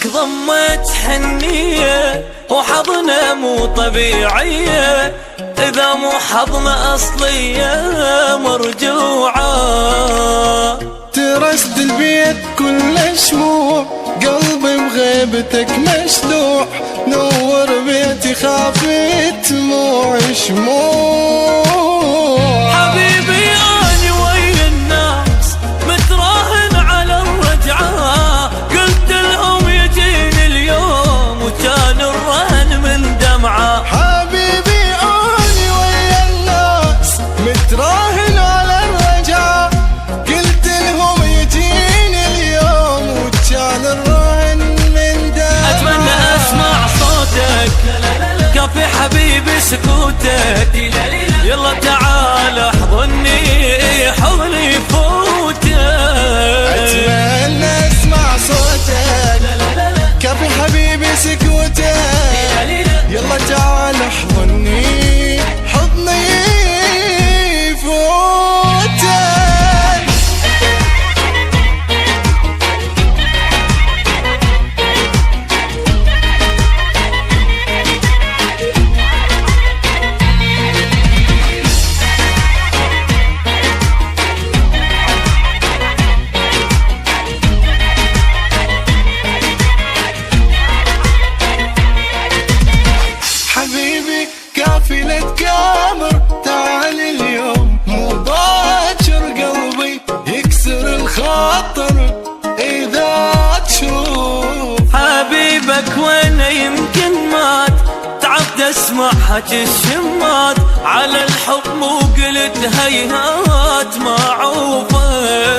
لك ضمت حنية وحضنة مو طبيعية، إذا مو حضنة أصلية مرجوعة. ترست البيت كل شموع، قلبي بغيبتك مشلوع، نور بيتي خافت دموع شموع. حبيبي أنا ويا الناس متراهن على الرجعة، قلت لهم يجيني اليوم وكان الرهن من دمعة. حبيبي أنا ويا الناس متراهن على الرجعة، قلت لهم يجيني اليوم وكان الرهن من دمعة. أتمنى أسمع صوتك كافي حبيبي سكوتك، يلا تعال احضني حضني فوتك. أتمنى أسمع صوتك كافي حبيبي سكوتك، يلا تعال احضني حضني فوتك. حبيبي كافلة كامر تعال اليوم، مو باكر قلبي يكسر الخاطر إذا تشوف. حبيبك وانا يمكن مات، تعبت اسمع حكي الشمات، على الحب مو قلت هيهات ما عوفه.